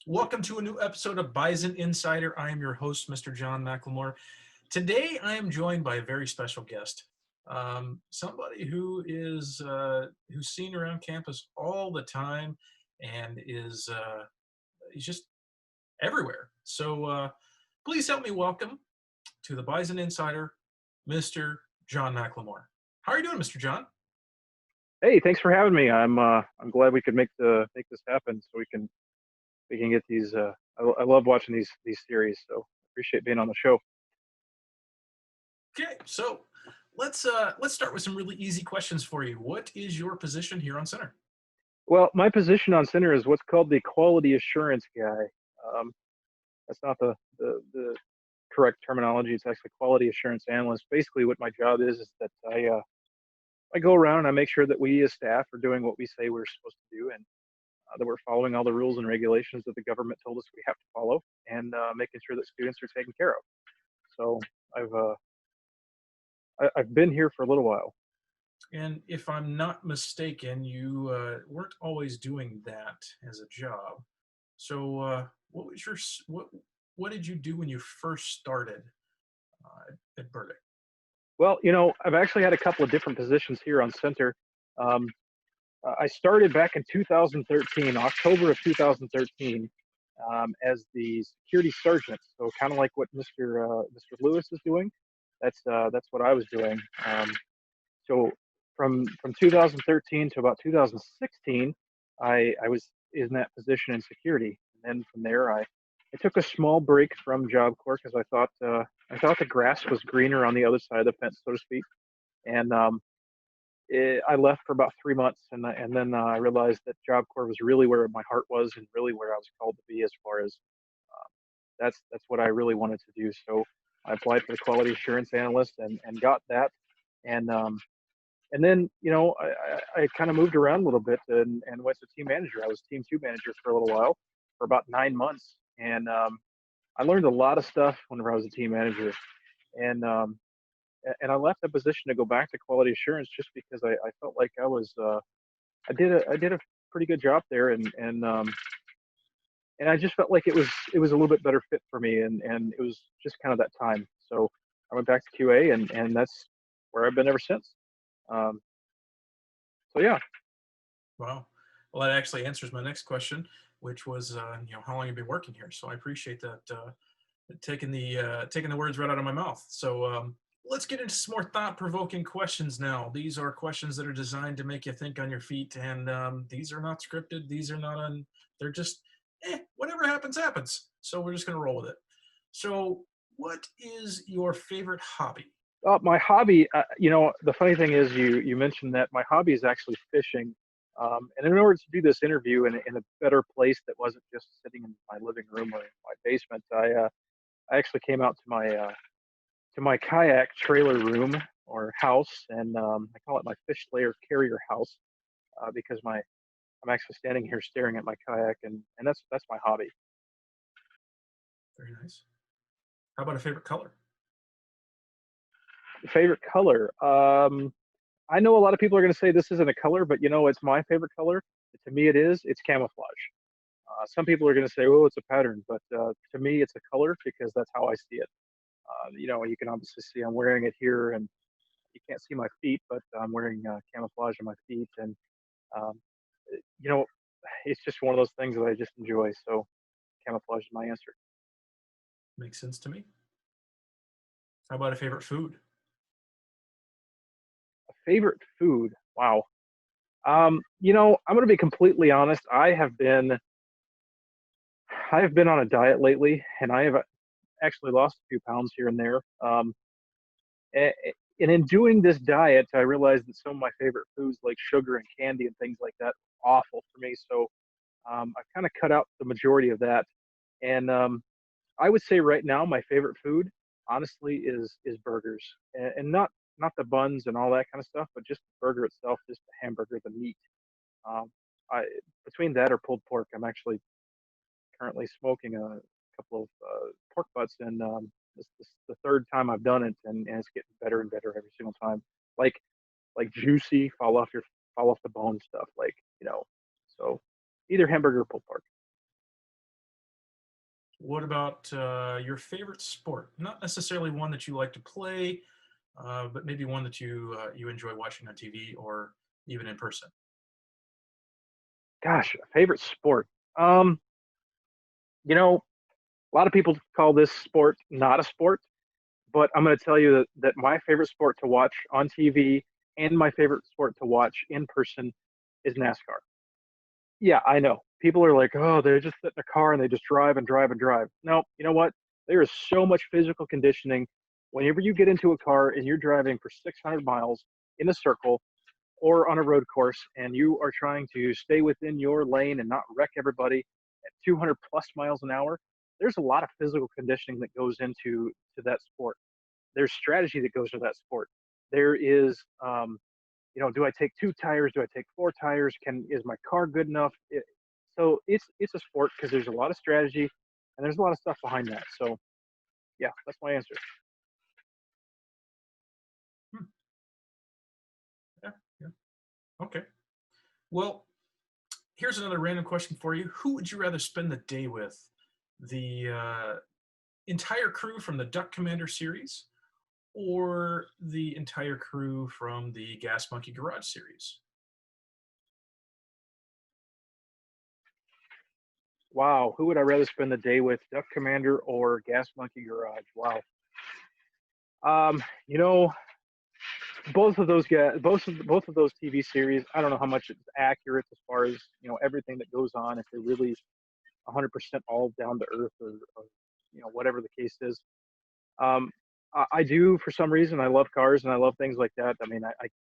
Welcome to a new episode of Bison Insider. I am your host, Mr. Jon McLemore. Today, I am joined by a very special guest, somebody who's seen around campus all the time and he's just everywhere. So please help me welcome to the Bison Insider, Mr. Jon McLemore. How are you doing, Mr. Jon? Hey, thanks for having me. I'm glad we could make this happen so we can get these. I love watching these series, so appreciate being on the show. Okay, so let's start with some really easy questions for you. What is your position here on center? Well, my position on center is what's called the quality assurance guy. Um, that's not the correct terminology. It's actually quality assurance analyst. Basically, what my job is that I go around and I make sure that we as staff are doing what we say we're supposed to do, and that we're following all the rules and regulations that the government told us we have to follow, and making sure that students are taken care of. So I've uh, I've been here for a little while. And if I'm not mistaken, you weren't always doing that as a job. So what was what did you do when you first started at Burdick? Well, I've actually had a couple of different positions here on center. Um, I started back in 2013, October of 2013, as the security sergeant. So kind of like what Mr. Lewis is doing. That's what I was doing. So from 2013 to about 2016, I was in that position in security, and then from there I took a small break from Job Corps because I thought the grass was greener on the other side of the fence, so to speak. And I left for about 3 months, and then I realized that Job Corps was really where my heart was, and really where I was called to be as far as that's what I really wanted to do. So I applied for the quality assurance analyst and got that, and then I kind of moved around a little bit and went to team manager. I was team two manager for a little while, for about 9 months, and I learned a lot of stuff whenever I was a team manager, and and I left the position to go back to quality assurance just because I felt like I did a pretty good job there, and I just felt like it was a little bit better fit for me, and it was just kind of that time. So I went back to QA, and that's where I've been ever since. Um, so yeah. Wow. Well, that actually answers my next question, which was how long you've been working here. So I appreciate that taking the words right out of my mouth. So let's get into some more thought-provoking questions now. These are questions that are designed to make you think on your feet, and these are not scripted. These are not on. They're just whatever happens, happens. So we're just gonna roll with it. So, what is your favorite hobby? My hobby, the funny thing is, you mentioned that my hobby is actually fishing. And in order to do this interview in a better place that wasn't just sitting in my living room or in my basement, I actually came out to my kayak trailer room or house, and I call it my fish layer carrier house because my I'm actually standing here staring at my kayak, and that's my hobby. Very nice. How about a favorite color? Favorite color? I know a lot of people are going to say this isn't a color, but it's my favorite color. To me, it is. It's camouflage. Some people are going to say, "Oh, it's a pattern," but to me, it's a color because that's how I see it. You can obviously see I'm wearing it here, and you can't see my feet, but I'm wearing camouflage on my feet, and um, you know, it's just one of those things that I just enjoy. So camouflage is my answer. Makes sense to me. How about a favorite food? Favorite food? Wow. I'm going to be completely honest. I have been on a diet lately, and I have actually lost a few pounds here and there. a- and in doing this diet, I realized that some of my favorite foods, like sugar and candy and things like that, are awful for me. So I've kind of cut out the majority of that. And I would say right now, my favorite food, honestly, is burgers, and not the buns and all that kind of stuff, but just the burger itself, just the hamburger, the meat. Um, I Between that or pulled pork, I'm actually currently smoking a couple of pork butts, and this is the third time I've done it, and it's getting better and better every single time. Like like juicy, fall off the bone stuff, like. So either hamburger or pulled pork. What about your favorite sport? Not necessarily one that you like to play, but maybe one that you enjoy watching on TV or even in person. Gosh, a favorite sport. Um, you know, a lot of people call this sport not a sport, but I'm going to tell you that my favorite sport to watch on TV and my favorite sport to watch in person is NASCAR. Yeah, I know. People are like, oh, they just sit in a car and they just drive and drive and drive. No, you know what? There is so much physical conditioning. Whenever you get into a car and you're driving for 600 miles in a circle or on a road course and you are trying to stay within your lane and not wreck everybody at 200 plus miles an hour, there's a lot of physical conditioning that goes into that sport. There's strategy that goes to that sport. There is, do I take two tires? Do I take four tires? Is my car good enough? So it's a sport because there's a lot of strategy and there's a lot of stuff behind that. So yeah, that's my answer. Hmm, yeah, yeah. Okay. Well, here's another random question for you. Who would you rather spend the day with? The entire crew from the Duck Commander series or the entire crew from the Gas Monkey Garage series? Wow, who would I rather spend the day with, Duck Commander or Gas Monkey Garage? Wow. You know, both of those guys, both of those TV series. I don't know how much it's accurate as far as everything that goes on. If they're really 100% all down to earth, or whatever the case is. Um, I do, for some reason. I love cars and I love things like that. I mean,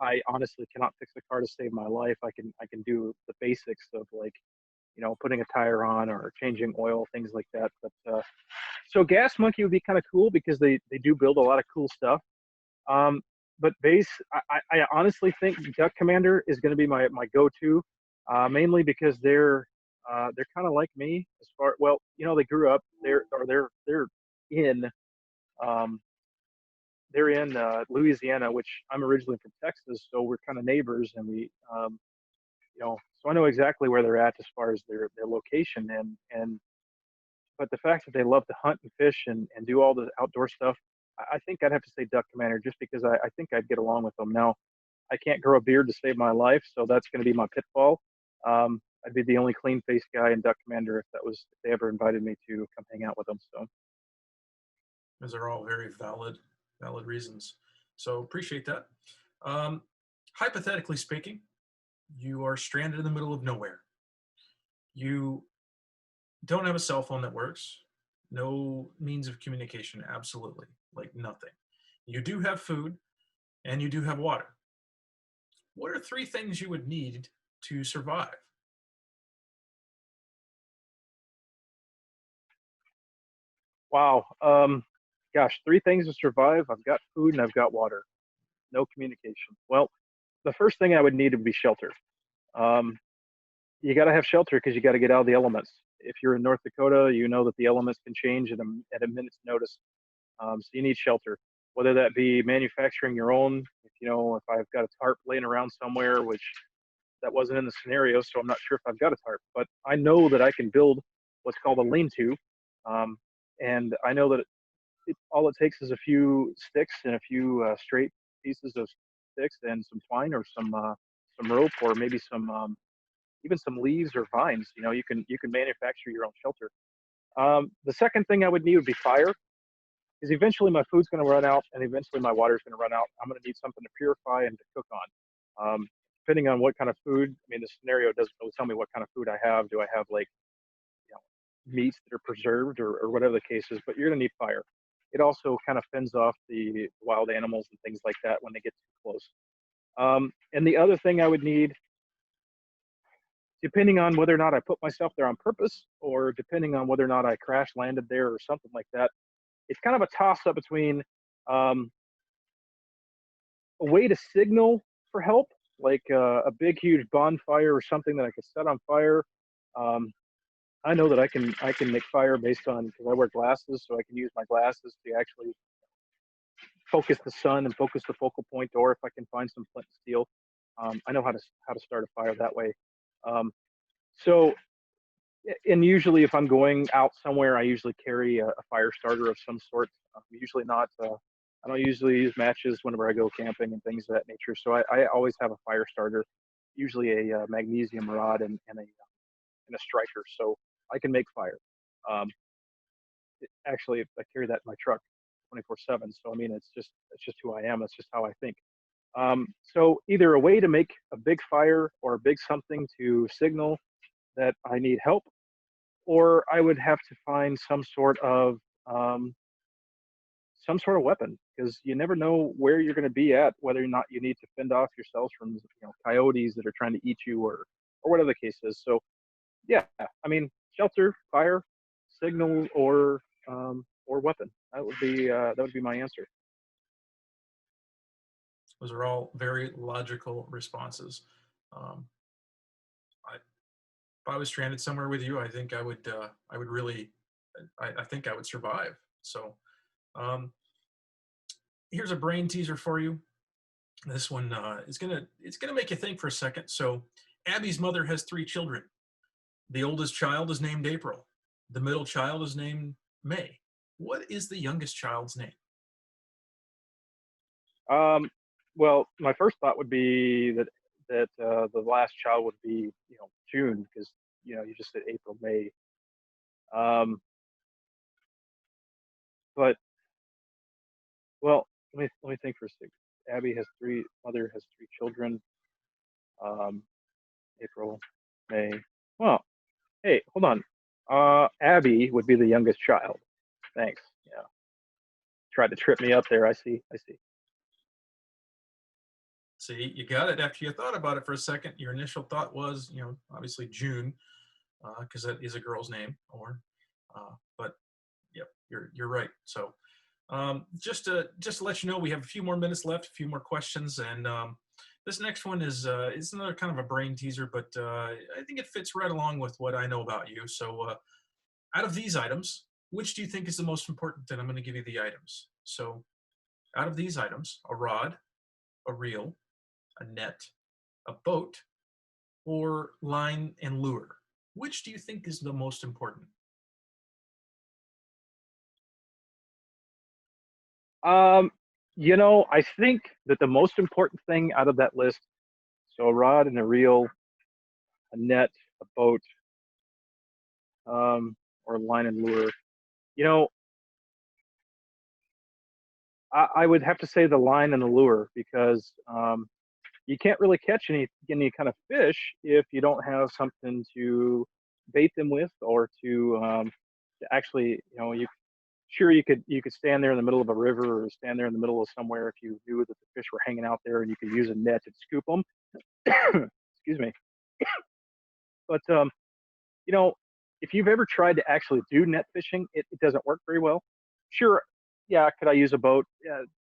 I honestly cannot fix a car to save my life. I can do the basics of, like, putting a tire on or changing oil, things like that. But so Gas Monkey would be kind of cool because they do build a lot of cool stuff. Um, but I honestly think Duck Commander is going to be my go-to, mainly because they're kind of like me as far. Well, they grew up they're in um, they're in Louisiana, which I'm originally from Texas, so we're kind of neighbors, and so I know exactly where they're at as far as their location, and but the fact that they love to hunt and fish and do all the outdoor stuff, I think I'd have to say Duck Commander, just because I think I'd get along with them. Now, I can't grow a beard to save my life, so that's going to be my pitfall. I'd be the only clean faced guy in Duck Commander if they ever invited me to come hang out with them. So Those are all very valid reasons. So appreciate that. Um, Hypothetically speaking, you are stranded in the middle of nowhere. You don't have a cell phone that works, no means of communication, absolutely, like nothing. You do have food and you do have water. What are three things you would need to survive? wow, gosh, three things to survive. I've got food and I've got water. No communication. Well, the first thing I would need would be shelter. Um, you got to have shelter because you got to get out of the elements. If you're in North Dakota, you know that the elements can change at a minute's notice. So you need shelter, whether that be manufacturing your own. If I've got a tarp laying around somewhere, which that wasn't in the scenario, so I'm not sure if I've got a tarp, but I know that I can build what's called a lean-to, um, and I know that all it takes is a few sticks and a few straight pieces of sticks and some twine or some rope or maybe some even some leaves or vines. You can manufacture your own shelter. The second thing I would need would be fire, because eventually my food's going to run out and eventually my water's going to run out. I'm going to need something to purify and to cook on. Depending on what kind of food, I mean, the scenario doesn't really tell me what kind of food I have. Do I have, like, you know, meats that are preserved, or whatever the case is? But you're going to need fire. It also kind of fends off the wild animals and things like that when they get too close. And the other thing I would need, depending on whether or not I put myself there on purpose, or depending on whether or not I crash landed there or something like that, it's kind of a toss up between um, a way to signal for help, like a big, huge bonfire or something that I could set on fire. Um, I know that I can make fire based on, because I wear glasses, so I can use my glasses to actually focus the sun and focus the focal point. Or if I can find some flint and steel, I know how to start a fire that way. Um, so And usually if I'm going out somewhere, I usually carry a fire starter of some sort. Usually not. I don't usually use matches whenever I go camping and things of that nature. So I always have a fire starter, usually a magnesium rod and a striker, so I can make fire. Um, Actually, I carry that in my truck 24/7. So I mean, it's just who I am. It's just how I think. So either a way to make a big fire or a big something to signal that I need help, or I would have to find um, some sort of weapon, because you never know where you're going to be at, whether or not you need to fend off yourselves from coyotes that are trying to eat you, or whatever the case is. So yeah, I mean, shelter, fire, signal, or weapon. That would be my answer. Those are all very logical responses. Um, if I was stranded somewhere with you, I think I would really, I think I would survive. So um, here's a brain teaser for you. This one it's gonna make you think for a second. So Abby's mother has three children. The oldest child is named April. The middle child is named May. What is the youngest child's name? Um, well, my first thought would be that the last child would be June, because you just said April, May. Um, but well, let me think for a second. Abby has three. Mother has three children. Um, April, May. Well, hey, hold on. Abby would be the youngest child. Thanks. Yeah, tried to trip me up there. I see. I see. See, you got it after you thought about it for a second. Your initial thought was, obviously June, because that is a girl's name. But yep, you're right. So just to let you know, we have a few more minutes left, a few more questions, and this next one is another kind of a brain teaser, but I think it fits right along with what I know about you. So out of these items, which do you think is the most important? And I'm going to give you the items. So out of these items, a rod, a reel, a net, a boat, or line and lure, which do you think is the most important? Um, I think that the most important thing out of that list, so a rod and a reel, a net, a boat, or a line and lure. You know, I would have to say the line and the lure, because you can't really catch any kind of fish if you don't have something to bait them with, or to actually, you sure you could stand there in the middle of a river, or stand there in the middle of somewhere if you knew that the fish were hanging out there, and you could use a net to scoop them. Excuse me. But you know, if you've ever tried to actually do net fishing, it doesn't work very well. Sure, yeah, could I use a boat?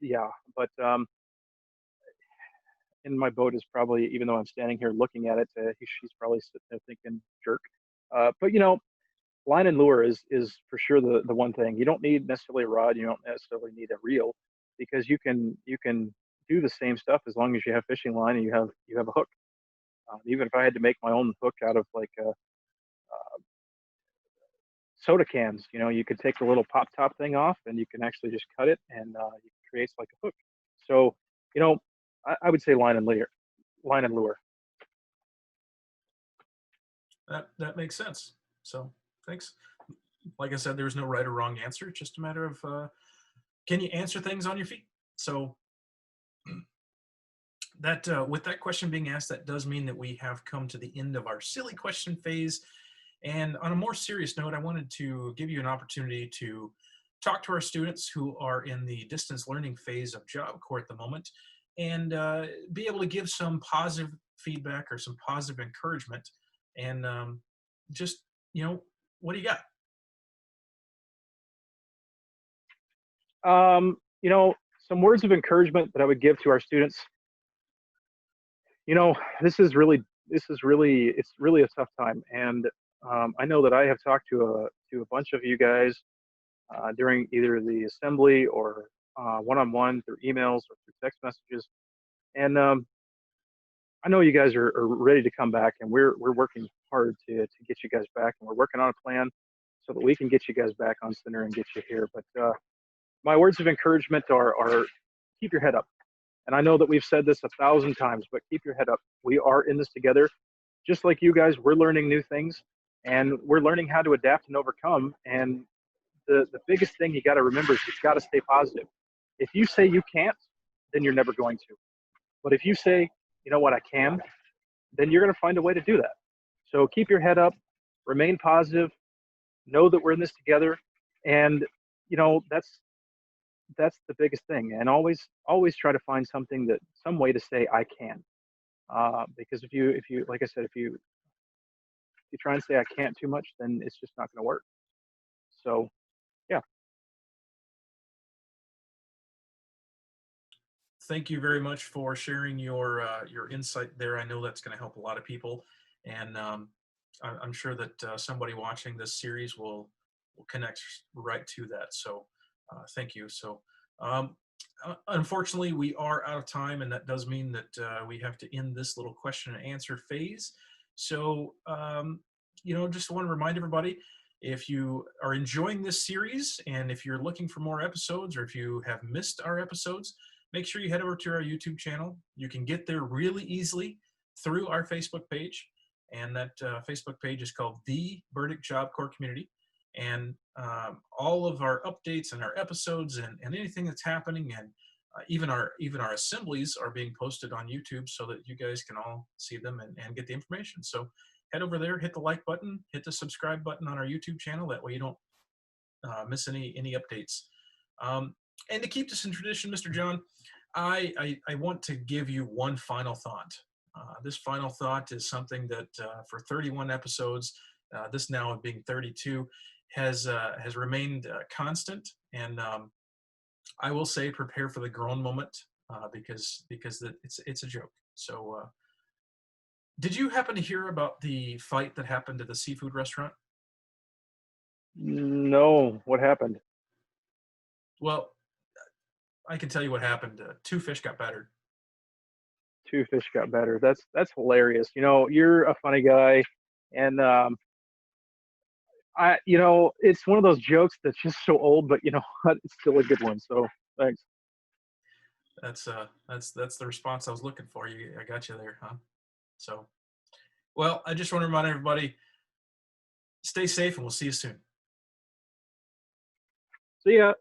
Yeah, but and my boat is probably, even though I'm standing here looking at it, she's probably sitting there thinking, jerk. But line and lure is for sure the one thing. You don't need necessarily a rod. You don't necessarily need a reel, because you can do the same stuff as long as you have fishing line and you have a hook. Even if I had to make my own hook out of like soda cans, you could take the little pop top thing off, and you can actually just cut it, and it creates like a hook. So, you know, I would say line and lure, line and lure. That makes sense. So thanks. Like I said, there's no right or wrong answer. It's just a matter of can you answer things on your feet. So that with that question being asked, that does mean that we have come to the end of our silly question phase. And on a more serious note, I wanted to give you an opportunity to talk to our students who are in the distance learning phase of Job Corps at the moment, and be able to give some positive feedback or some positive encouragement. And just, what do you got? Um, you know, some words of encouragement that I would give to our students. You know, it's really a tough time, and I know that I have talked to a bunch of you guys during either the assembly, or one-on-one through emails or through text messages, and I know you guys are ready to come back, and we're working hard to get you guys back, and we're working on a plan so that we can get you guys back on center and get you here. But my words of encouragement are keep your head up. And I know that we've said this 1,000 times, but keep your head up. We are in this together. Just like you guys, we're learning new things, and we're learning how to adapt and overcome. And the biggest thing you got to remember is you've got to stay positive. If you say you can't, then you're never going to. But if you say, you know what, I can, then you're going to find a way to do that. So keep your head up, remain positive, know that we're in this together, and that's the biggest thing. And always try to find some way to say I can. Because if you like I said, if you try and say I can't too much, then it's just not going to work. So yeah. Thank you very much for sharing your insight there. I know that's going to help a lot of people, and I'm sure that somebody watching this series will connect right to that. So thank you. So unfortunately, we are out of time, and that does mean that we have to end this little question and answer phase. So just want to remind everybody, if you are enjoying this series and if you're looking for more episodes, or if you have missed our episodes, make sure you head over to our YouTube channel. You can get there really easily through our Facebook page. And that Facebook page is called The Burdick Job Corps Community. And all of our updates and our episodes and anything that's happening, and even our assemblies are being posted on YouTube so that you guys can all see them and get the information. So head over there, hit the like button, hit the subscribe button on our YouTube channel. That way you don't miss any updates. And to keep this in tradition, Mr. John, I want to give you one final thought. This final thought is something that for 31 episodes, this now being 32, has remained constant. And I will say, prepare for the groan moment, because it's a joke. So, did you happen to hear about the fight that happened at the seafood restaurant? No, what happened? Well, I can tell you what happened. Two fish got battered. Two fish got better. That's hilarious. You're a funny guy, and it's one of those jokes that's just so old, but you know what? It's still a good one. So thanks. That's the response I was looking for. I got you there, huh? So, well, I just want to remind everybody, stay safe, and we'll see you soon. See ya.